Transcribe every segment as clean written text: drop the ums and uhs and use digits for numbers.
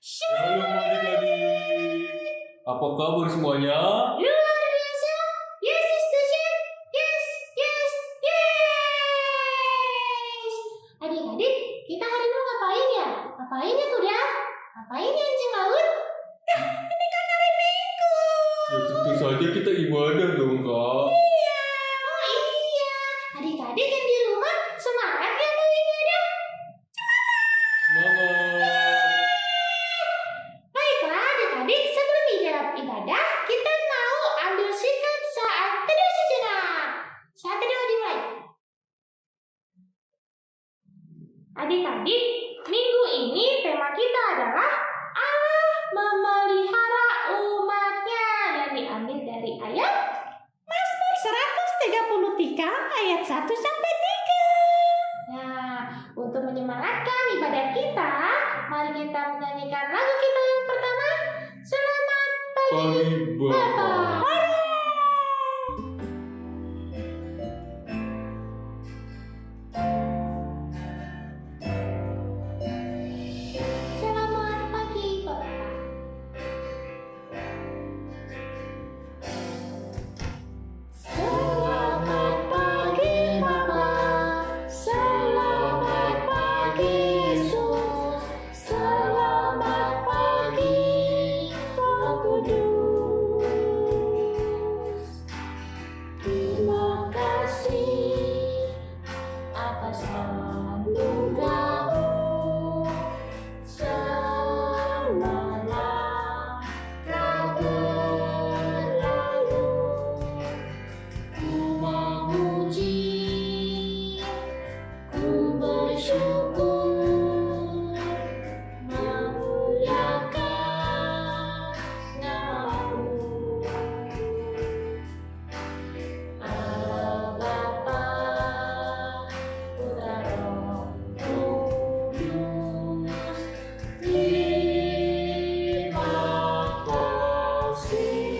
Shalom adik-adik. Apa kabar semuanya? Luar biasa. Yes, is Tuhan. Yes, yes, yes. Adik-adik, kita hari ini ngapain ya? Ngapain ya kuda? Ngapain ya anjing laut? Ini kan hari Minggu. Ya tentu saja kita ibadah dong, Kak. Iya, oh iya. Adik-adik yang di rumah semangat ya mau ibadah? Semangat. Baiklah adik-adik, sebelum ibadah, kita mau ambil sikap saat teduh sejenak. Saat teduh dimulai. Adik-adik, minggu ini tema kita adalah Allah memelihara umatnya, yang diambil dari ayat Mazmur 133 ayat 1 sampai 3. Nah, untuk menyemangatkan ibadah kita, mari kita menyanyikan lagu kita yang pertama. Selamat pagi, Pagi, Bapak. Selamat pagi, Bapak. Selamat pagi, Bapak. Selamat pagi, Yesus. Selamat pagi, Roh Kudus. Terima kasih atas anugerah-Mu. Semalam Kau berlalu, ku memuji, ku bersyukur, memuliakan nama-Mu. Allah Bapa, Putra Roh Kudus, terima kasih.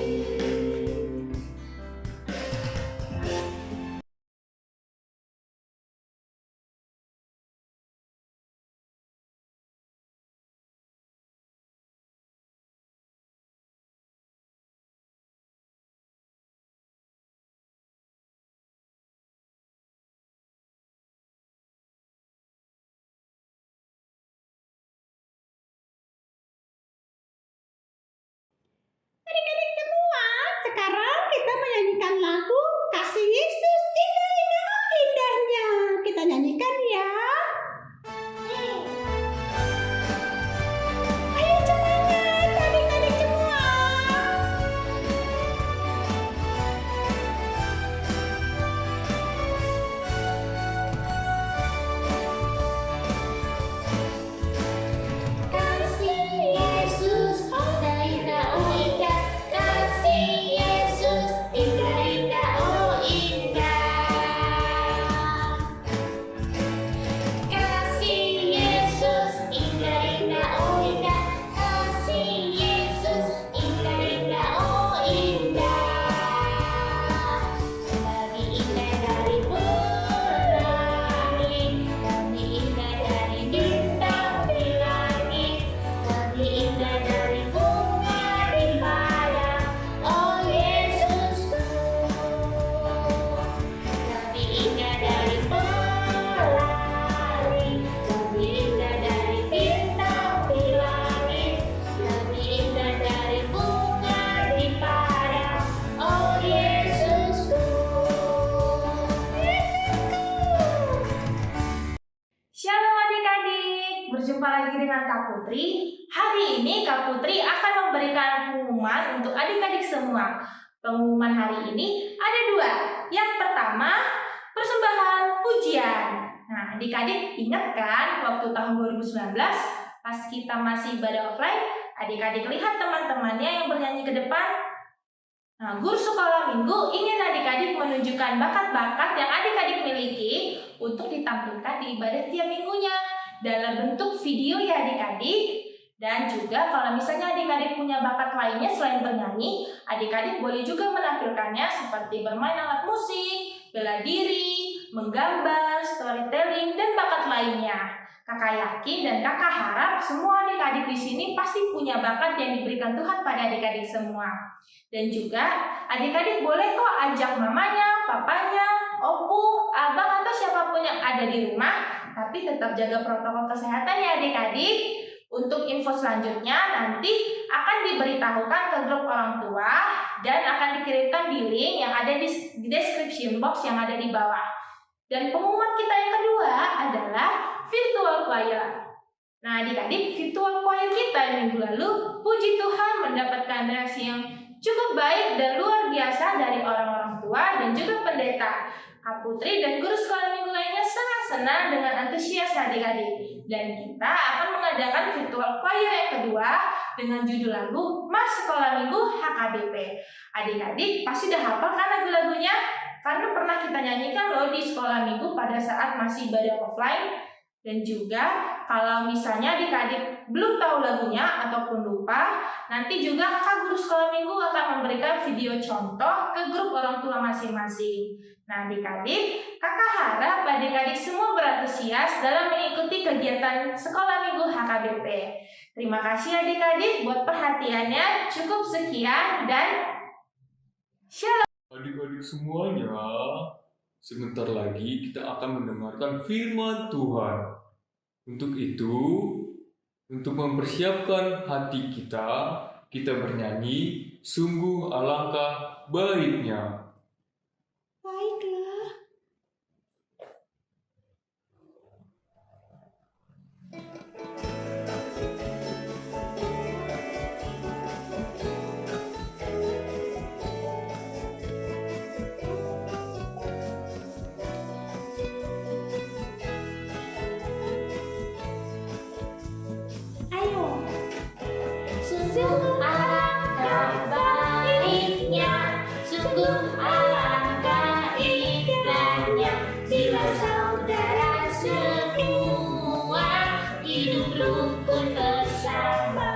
Adik-adik semua, sekarang kita menyanyikan lagu Kasih Yesus Indah-Indah Indahnya. Kita nyanyikan ya. Ayo semangat adik-adik semua. Kasih Yesus indah-indah, oh indah. Kasih Yesus indah-indah, oh indah. Kasih Yesus indah-indah, oh indah. Kasih Yesus indah-indah, oh indah. Lebih indah dari pelangi, lebih indah dari bintang di langit, lebih indah dari bunga di padang, oh Yesusku. Lebih indah dari pelangi, lebih indah dari bintang di langit, lebih indah dari bunga di padang, oh Yesusku. Shalom adik-adik, berjumpa lagi dengan Kak Putri. Hari ini Kak Putri akan memberikan pengumuman untuk adik-adik semua. Pengumuman hari ini ada 2. Yang pertama, persembahan pujian. Nah, adik-adik ingat kan waktu tahun 2019 pas kita masih ibadah offline, adik-adik lihat teman-temannya yang bernyanyi ke depan. Nah, guru sekolah minggu ingin adik-adik menunjukkan bakat-bakat yang adik-adik miliki untuk ditampilkan di ibadah tiap minggunya dalam bentuk video ya adik-adik. Dan juga kalau misalnya adik-adik punya bakat lainnya selain bernyanyi, adik-adik boleh juga menampilkannya seperti bermain alat musik, bela diri, menggambar, storytelling, dan bakat lainnya. Kakak yakin dan kakak harap semua adik-adik di sini pasti punya bakat yang diberikan Tuhan pada adik-adik semua. Dan juga adik-adik boleh kok ajak mamanya, papanya, opu, abang atau siapapun yang ada di rumah, tapi tetap jaga protokol kesehatan ya adik-adik. Untuk info selanjutnya nanti akan diberitahukan ke grup orang tua dan akan dikirimkan di link yang ada di description box yang ada di bawah. Dan pengumuman kita yang kedua adalah virtual choir. Nah adik-adik, virtual choir kita minggu lalu puji Tuhan mendapatkan reaksi yang cukup baik dan luar biasa dari orang-orang tua dan juga pendeta. Kak Putri dan guru sekolah minggu lainnya sangat senang dengan antusias adik-adik. Dan kita akan mengadakan virtual choir yang kedua dengan judul lagu Mas Sekolah Minggu HKBP. Adik-adik pasti udah hafal kan lagu-lagunya? Karena pernah kita nyanyikan loh di sekolah minggu pada saat masih ibadah offline. Dan juga kalau misalnya adik-adik belum tahu lagunya ataupun lupa, nanti juga kakak guru sekolah minggu akan memberikan video contoh ke grup orang tua masing-masing. Nah adik-adik, kakak harap adik-adik semua berantusias dalam mengikuti kegiatan sekolah minggu HKBP. Terima kasih adik-adik buat perhatiannya. Cukup sekian dan shalom. Adik-adik semuanya, sebentar lagi kita akan mendengarkan firman Tuhan. Untuk itu, untuk mempersiapkan hati kita bernyanyi, sungguh alangkah baiknya. Baiklah. Ayo. Sungguh alangkah baiknya, sungguh alangkah indahnya, bila saudara semua hidup rukun bersama.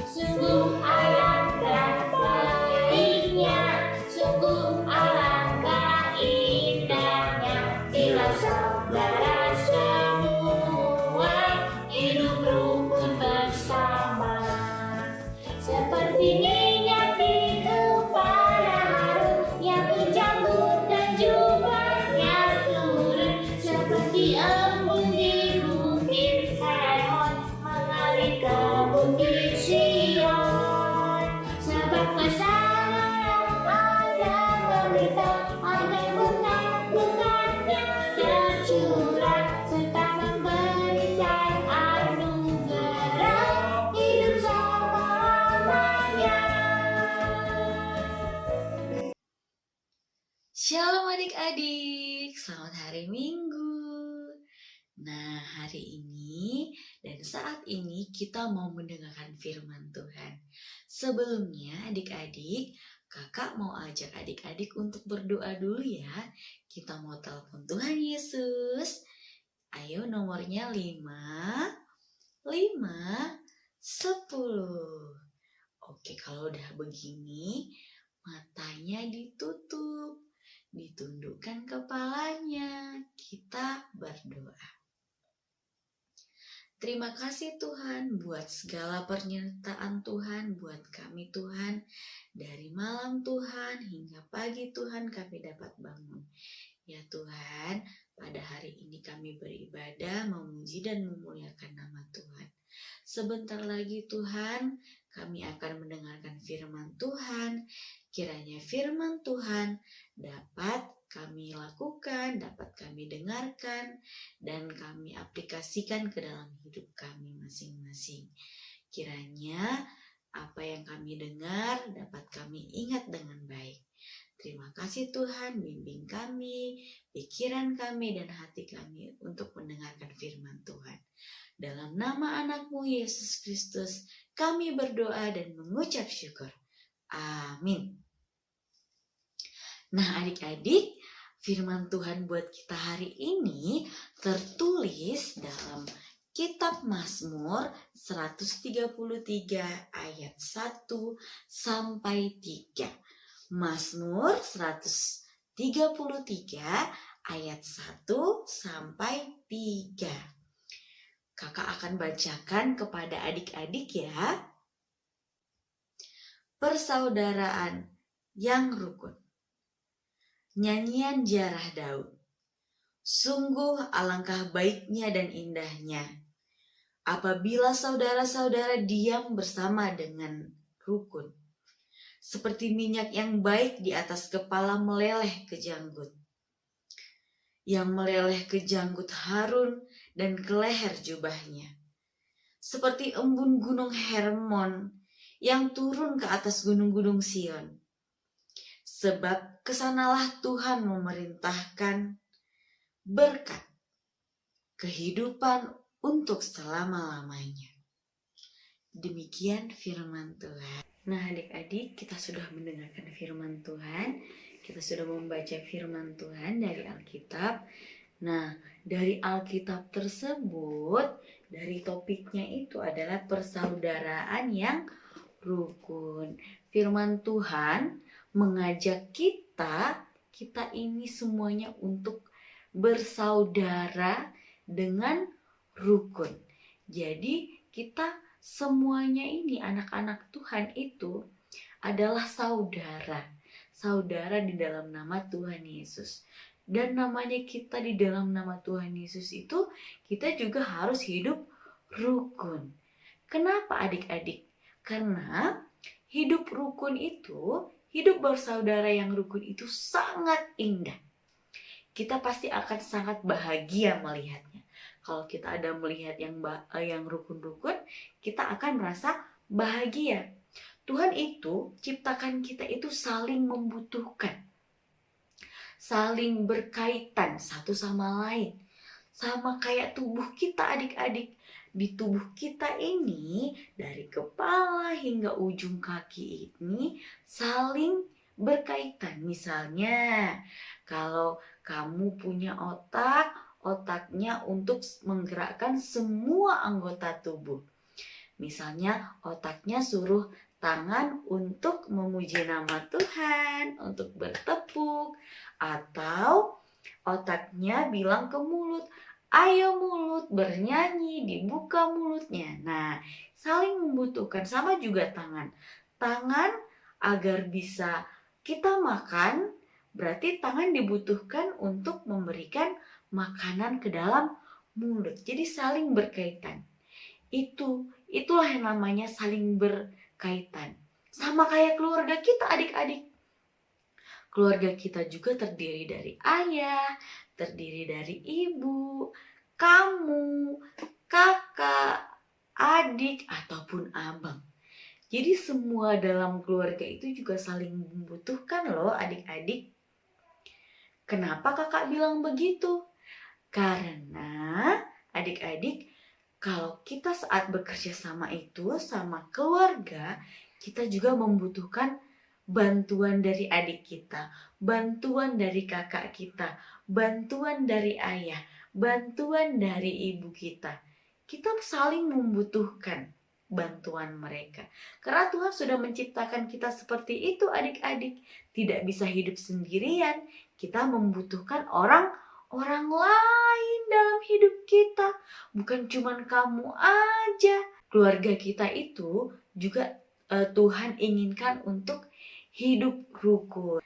Sungguh alangkah baiknya, sungguh alangkah indahnya, bila saudara semua hidup rukun bersama. Seperti minyak di kepala Harun yang menjamur dan jubahnya turun, seperti embun di bukit Hermon mengalir ke bukit Sion. Sebab kesayangan ada memberita, ada berkat-berkatnya tercurah, serta memberikan anugerah hidup selama-lamanya. Shalom adik-adik, selamat hari Minggu. Nah, hari ini dan saat ini kita mau mendengarkan firman Tuhan. Sebelumnya adik-adik, kakak mau ajak adik-adik untuk berdoa dulu ya. Kita mau telepon Tuhan Yesus. Ayo nomornya 5, 5, 10. Oke, kalau udah begini, matanya ditutup. Ditundukkan kepalanya, kita berdoa. Terima kasih Tuhan buat segala pernyataan Tuhan buat kami Tuhan. Dari malam Tuhan hingga pagi Tuhan kami dapat bangun. Ya Tuhan, pada hari ini kami beribadah, memuji dan memuliakan nama Tuhan. Sebentar lagi Tuhan, kami akan mendengarkan firman Tuhan. Kiranya firman Tuhan dapat kami lakukan, dapat kami dengarkan, dan kami aplikasikan ke dalam hidup kami masing-masing. Kiranya apa yang kami dengar dapat kami ingat dengan baik. Terima kasih Tuhan, bimbing kami, pikiran kami, dan hati kami untuk mendengarkan firman Tuhan. Dalam nama anak-Mu Yesus Kristus, kami berdoa dan mengucap syukur. Amin. Nah adik-adik, firman Tuhan buat kita hari ini tertulis dalam Kitab Mazmur 133 ayat 1 sampai 3. Mazmur 133 ayat 1 sampai 3. Kakak akan bacakan kepada adik-adik ya. Persaudaraan yang rukun. Nyanyian Ziarah Daud. Sungguh alangkah baiknya dan indahnya apabila saudara-saudara diam bersama dengan rukun. Seperti minyak yang baik di atas kepala meleleh ke janggut. Yang meleleh ke janggut Harun dan ke leher jubahnya. Seperti embun gunung Hermon yang turun ke atas gunung-gunung Sion. Sebab kesanalah Tuhan memerintahkan berkat, kehidupan untuk selama-lamanya. Demikian firman Tuhan. Nah adik-adik, kita sudah mendengarkan firman Tuhan. Kita sudah membaca firman Tuhan dari Alkitab. Nah, dari Alkitab tersebut, dari topiknya itu adalah persaudaraan yang rukun. Firman Tuhan mengajak kita ini semuanya untuk bersaudara dengan rukun. Jadi kita semuanya ini anak-anak Tuhan itu adalah saudara. Saudara di dalam nama Tuhan Yesus. Dan namanya kita di dalam nama Tuhan Yesus itu kita juga harus hidup rukun. Kenapa adik-adik? Karena hidup rukun itu, hidup bersaudara yang rukun itu sangat indah. Kita pasti akan sangat bahagia melihatnya. Kalau kita ada melihat yang rukun-rukun, kita akan merasa bahagia. Tuhan itu ciptakan kita itu saling membutuhkan, saling berkaitan satu sama lain. Sama kayak tubuh kita adik-adik. Di tubuh kita ini, dari kepala hingga ujung kaki ini saling berkaitan. Misalnya, kalau kamu punya otak, otaknya untuk menggerakkan semua anggota tubuh. Misalnya otaknya suruh tangan untuk memuji nama Tuhan, untuk bertepuk. Atau otaknya bilang ke mulut, ayo mulut bernyanyi, dibuka mulutnya. Nah, saling membutuhkan. Sama juga tangan. Tangan agar bisa kita makan, berarti tangan dibutuhkan untuk memberikan makanan ke dalam mulut. Jadi saling berkaitan. Itulah yang namanya saling berkaitan. Sama kayak keluarga kita adik-adik. Keluarga kita juga terdiri dari ayah, terdiri dari ibu, kamu, kakak, adik, ataupun abang. Jadi semua dalam keluarga itu juga saling membutuhkan loh adik-adik. Kenapa kakak bilang begitu? Karena adik-adik, kalau kita saat bekerja sama itu sama keluarga, kita juga membutuhkan bantuan dari adik kita, bantuan dari kakak kita, bantuan dari ayah, bantuan dari ibu kita. Kita saling membutuhkan bantuan mereka. Karena Tuhan sudah menciptakan kita seperti itu adik-adik. Tidak bisa hidup sendirian. Kita membutuhkan orang lain dalam hidup kita. Bukan cuma kamu aja. Keluarga kita itu juga Tuhan inginkan untuk hidup rukun.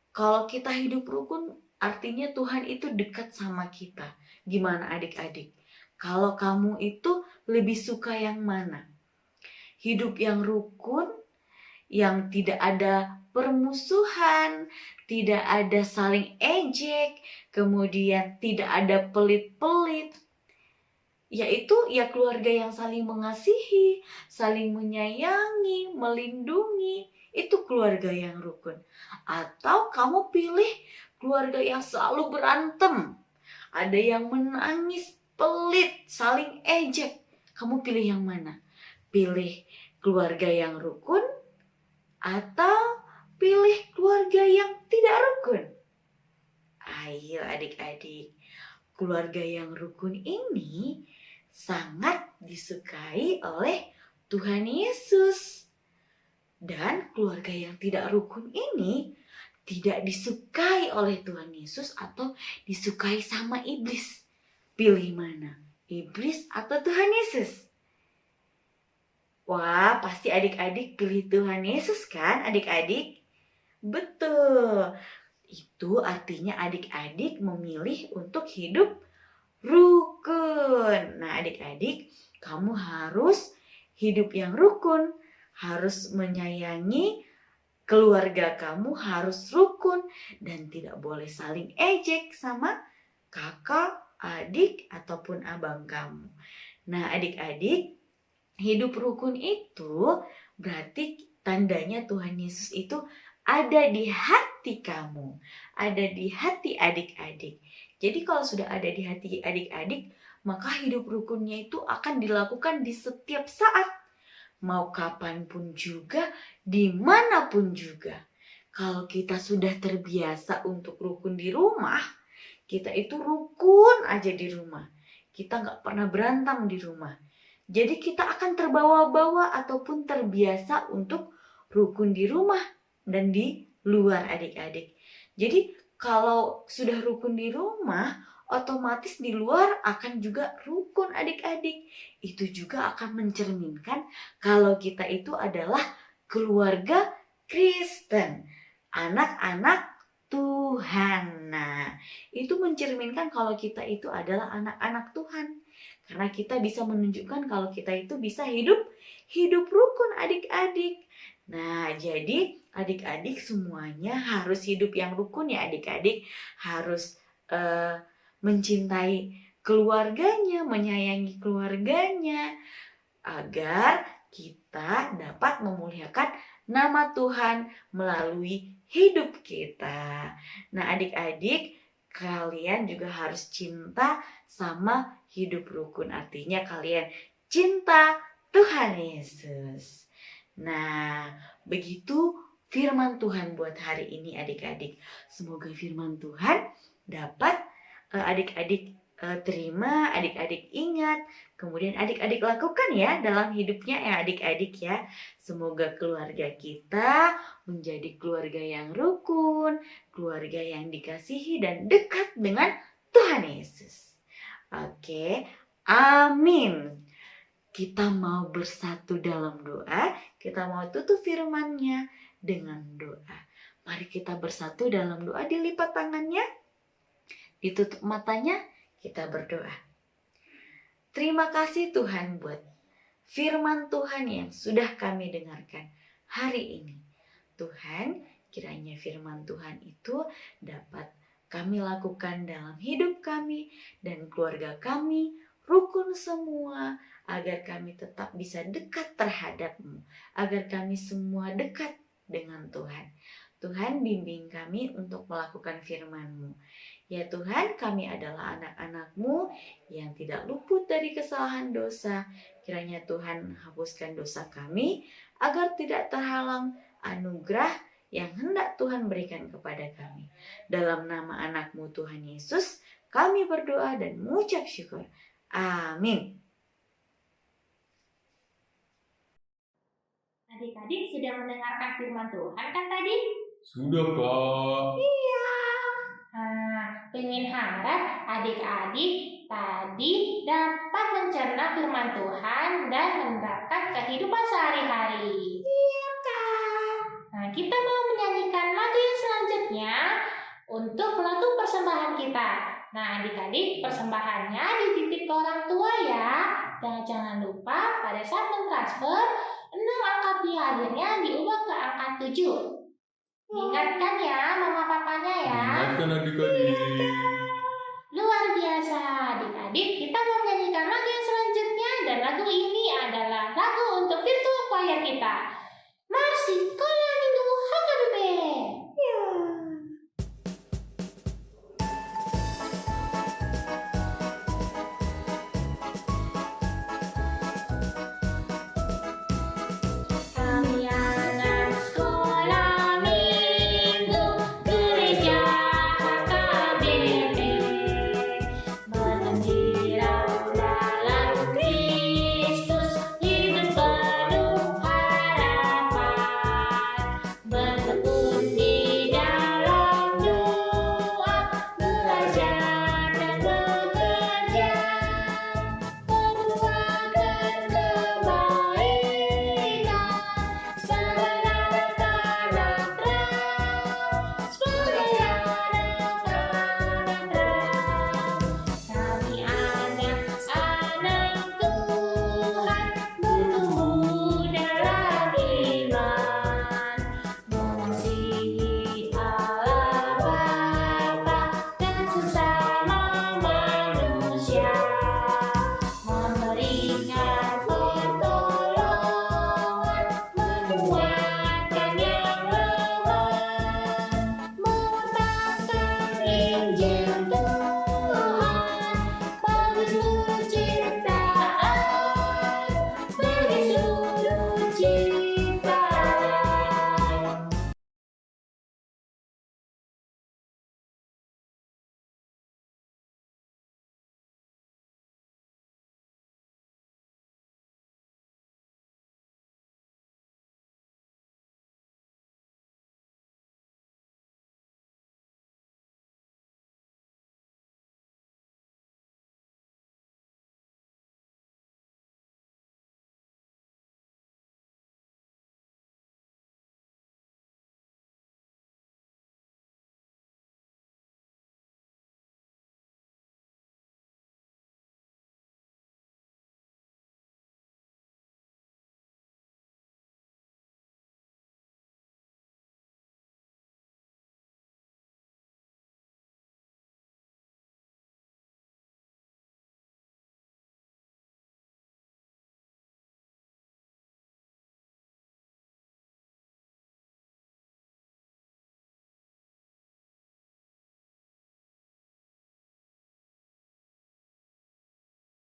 Kalau kita hidup rukun, artinya Tuhan itu dekat sama kita. Gimana adik-adik? Kalau kamu itu lebih suka yang mana? Hidup yang rukun, yang tidak ada permusuhan, tidak ada saling ejek, kemudian tidak ada pelit-pelit. Yaitu ya keluarga yang saling mengasihi, saling menyayangi, melindungi. Itu keluarga yang rukun. Atau kamu pilih keluarga yang selalu berantem. Ada yang menangis, pelit, saling ejek. Kamu pilih yang mana? Pilih keluarga yang rukun atau pilih keluarga yang tidak rukun? Ayo adik-adik, keluarga yang rukun ini sangat disukai oleh Tuhan Yesus. Dan keluarga yang tidak rukun ini tidak disukai oleh Tuhan Yesus atau disukai sama iblis? Pilih mana? Iblis atau Tuhan Yesus? Wah, pasti adik-adik pilih Tuhan Yesus kan, adik-adik? Betul. Itu artinya adik-adik memilih untuk hidup rukun. Nah, adik-adik, kamu harus hidup yang rukun, harus menyayangi keluarga kamu, harus rukun dan tidak boleh saling ejek sama kakak, adik, ataupun abang kamu. Nah, adik-adik, hidup rukun itu berarti tandanya Tuhan Yesus itu ada di hati kamu, ada di hati adik-adik. Jadi kalau sudah ada di hati adik-adik, maka hidup rukunnya itu akan dilakukan di setiap saat. Mau kapanpun juga, dimanapun juga. Kalau kita sudah terbiasa untuk rukun di rumah, kita itu rukun aja di rumah. Kita gak pernah berantem di rumah. Jadi kita akan terbawa-bawa ataupun terbiasa untuk rukun di rumah dan di luar adik-adik. Jadi kalau sudah rukun di rumah, otomatis di luar akan juga rukun adik-adik. Itu juga akan mencerminkan kalau kita itu adalah keluarga Kristen, anak-anak Tuhan. Nah, itu mencerminkan kalau kita itu adalah anak-anak Tuhan. Karena kita bisa menunjukkan kalau kita itu bisa hidup rukun adik-adik. Nah, jadi adik-adik semuanya harus hidup yang rukun ya adik-adik. Harus mencintai keluarganya, menyayangi keluarganya. Agar kita dapat memuliakan nama Tuhan melalui hidup kita. Nah, adik-adik, kalian juga harus cinta sama hidup rukun. Artinya kalian cinta Tuhan Yesus. Nah, begitu firman Tuhan buat hari ini adik-adik. Semoga firman Tuhan dapat adik-adik terima, adik-adik ingat, kemudian adik-adik lakukan ya dalam hidupnya ya adik-adik ya. Semoga keluarga kita menjadi keluarga yang rukun, keluarga yang dikasihi dan dekat dengan Tuhan Yesus. Oke, amin. Kita mau bersatu dalam doa, kita mau tutup firman-Nya dengan doa. Mari kita bersatu dalam doa, dilipat tangannya, ditutup matanya, kita berdoa. Terima kasih Tuhan buat firman Tuhan yang sudah kami dengarkan hari ini. Tuhan, kiranya firman Tuhan itu dapat kami lakukan dalam hidup kami dan keluarga kami, rukun semua, agar kami tetap bisa dekat terhadap-Mu, agar kami semua dekat dengan Tuhan. Tuhan, bimbing kami untuk melakukan firman-Mu. Ya Tuhan, kami adalah anak-anak-Mu yang tidak luput dari kesalahan dosa. Kiranya Tuhan hapuskan dosa kami, agar tidak terhalang anugerah yang hendak Tuhan berikan kepada kami. Dalam nama anak-Mu Tuhan Yesus, kami berdoa dan mengucap syukur. Amin. Adik-adik sudah mendengarkan firman Tuhan kan tadi? Sudah, Kak. Iya. Nah, pengen harap adik-adik tadi dapat mencerna firman Tuhan dan menerapkan kehidupan sehari-hari. Iya, Kak. Nah, kita mau menyanyikan lagu yang selanjutnya untuk penutup persembahan kita. Nah, adik-adik, persembahannya dititip ke orang tua ya. Dan jangan lupa pada saat mentransfer 6 angka akhirnya diubah ke angka 7. Ingatkan ya mama papanya ya. Ingatkan adik-adik. Luar biasa adik-adik, kita mau menyanyikan lagu yang selanjutnya. Dan lagu ini adalah lagu untuk virtual choir kita. Marsiko